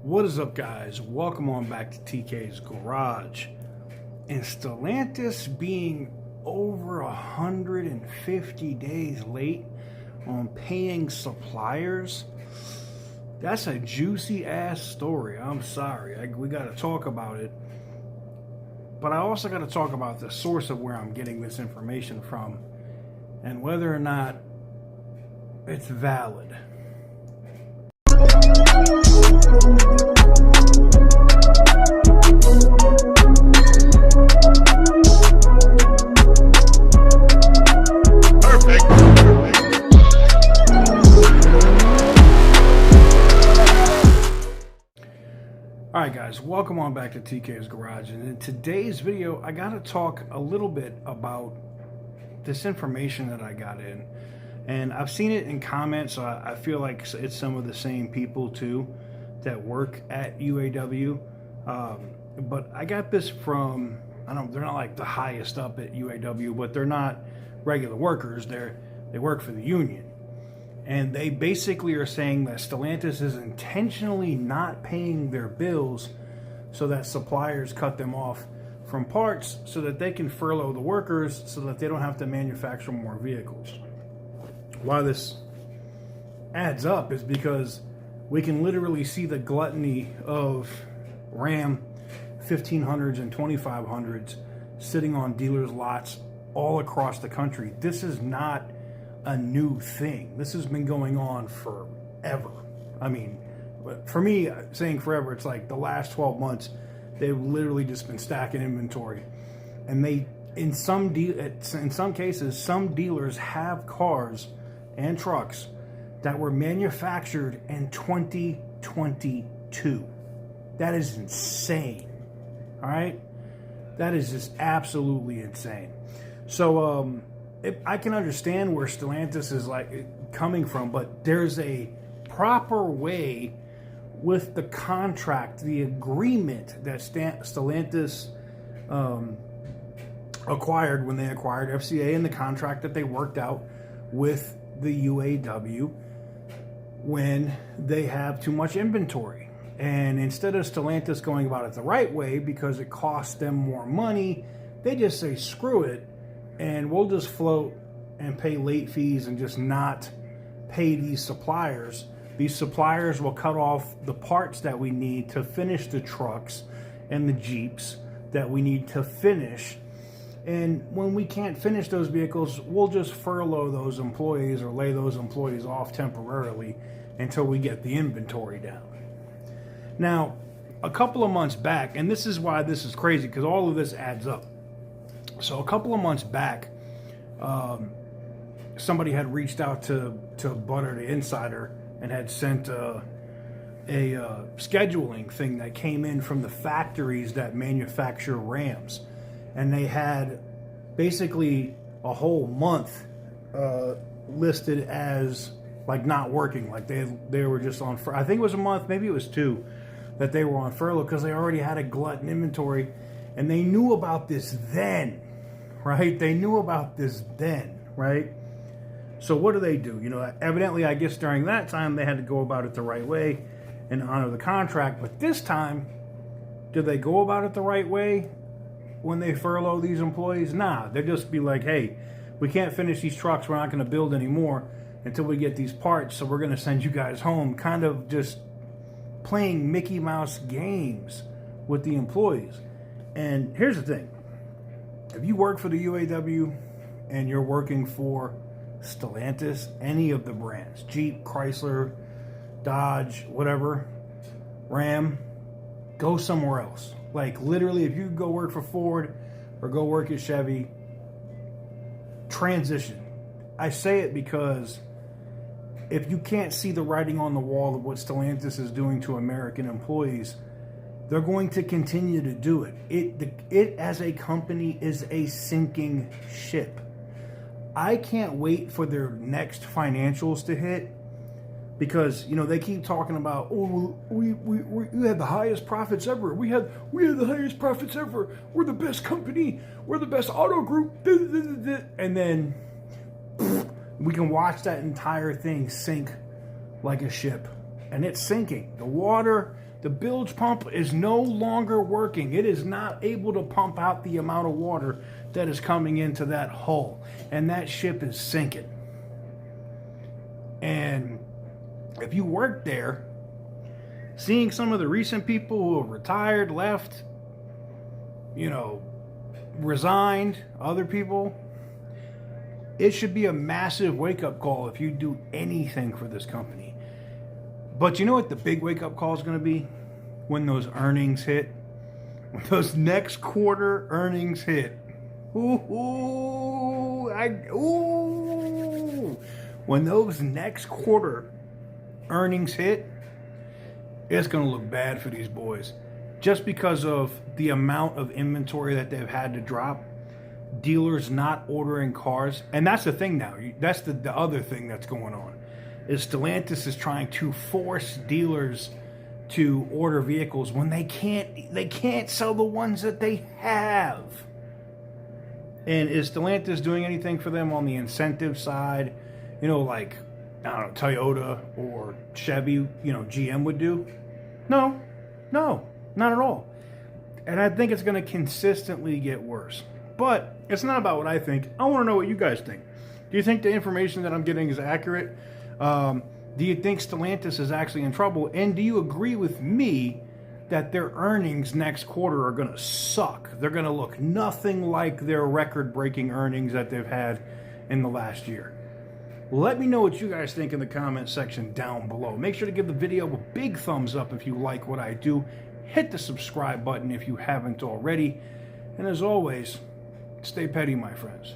What is up, guys? Welcome on back to TK's Garage. And Stellantis being over 150 days late on paying suppliers, that's a juicy ass story. I'm sorry. We got to talk about it. But I also got to talk about the source of where I'm getting this information from and whether or not it's valid. Alright guys, welcome on back to TK's Garage, and in today's video I gotta talk a little bit about this information that I got in, and I've seen it in comments, so I feel like it's some of the same people too that work at UAW, but I got this from, they're not like the highest up at UAW, but they're not regular workers, they work for the union. And they basically are saying that Stellantis is intentionally not paying their bills so that suppliers cut them off from parts so that they can furlough the workers so that they don't have to manufacture more vehicles. Why this adds up is because we can literally see the gluttony of Ram 1500s and 2500s sitting on dealers' lots all across the country. This is not a new thing. This has been going on forever. I mean, for me, saying forever, it's like the last 12 months, they've literally just been stacking inventory. And in some cases, some dealers have cars and trucks that were manufactured in 2022. That is insane. All right? That is just absolutely insane. So, I can understand where Stellantis is like coming from, but there's a proper way with the contract, the agreement that Stellantis acquired when they acquired FCA, and the contract that they worked out with the UAW when they have too much inventory. And instead of Stellantis going about it the right way because it costs them more money, they just say, screw it, and we'll just float and pay late fees and just not pay these suppliers. These suppliers will cut off the parts that we need to finish the trucks and the Jeeps that we need to finish. And when we can't finish those vehicles, we'll just furlough those employees or lay those employees off temporarily until we get the inventory down. Now, a couple of months back, and this is why this is crazy, because all of this adds up. So a couple of months back, somebody had reached out to Butter the Insider and had sent a scheduling thing that came in from the factories that manufacture Rams. And they had basically a whole month listed as like not working. Like they were just on, I think it was a month, maybe it was two, that they were on furlough because they already had a glut in inventory. And they knew about this then, right? They knew about this then, right? So what do? You know, evidently, I guess during that time, they had to go about it the right way and honor the contract. But this time, did they go about it the right way when they furlough these employees? Nah, they'll just be like, hey, we can't finish these trucks. We're not going to build anymore until we get these parts. So we're going to send you guys home. Kind of just playing Mickey Mouse games with the employees. And here's the thing. If you work for the UAW and you're working for Stellantis, any of the brands, Jeep, Chrysler, Dodge, whatever, Ram, go somewhere else. Like literally, if you go work for Ford or go work at Chevy, transition. I say it because if you can't see the writing on the wall of what Stellantis is doing to American employees, they're going to continue to do it. It as a company is a sinking ship. I can't wait for their next financials to hit because, you know, they keep talking about, oh, we had the highest profits ever. We had the highest profits ever. We're the best company. We're the best auto group. And then we can watch that entire thing sink like a ship. And it's sinking. The water The bilge pump is no longer working. It is not able to pump out the amount of water that is coming into that hull. And that ship is sinking. And if you work there, seeing some of the recent people who have retired, left, resigned, other people, it should be a massive wake-up call if you do anything for this company. But you know what the big wake-up call is going to be? When those earnings hit. When those next quarter earnings hit. When those next quarter earnings hit, it's going to look bad for these boys. Just because of the amount of inventory that they've had to drop, dealers not ordering cars. And that's the thing now. That's the other thing that's going on. Is Stellantis is trying to force dealers to order vehicles when they can't sell the ones that they have. And is Stellantis doing anything for them on the incentive side? Like, I don't know, Toyota or Chevy, GM would do? No, not at all. And I think it's going to consistently get worse. But it's not about what I think. I want to know what you guys think. Do you think the information that I'm getting is accurate? Do you think Stellantis is actually in trouble? And do you agree with me that their earnings next quarter are going to suck? They're going to look nothing like their record-breaking earnings that they've had in the last year. Let me know what you guys think in the comment section down below. Make sure to give the video a big thumbs up if you like what I do. Hit the subscribe button if you haven't already. And as always, stay petty, my friends.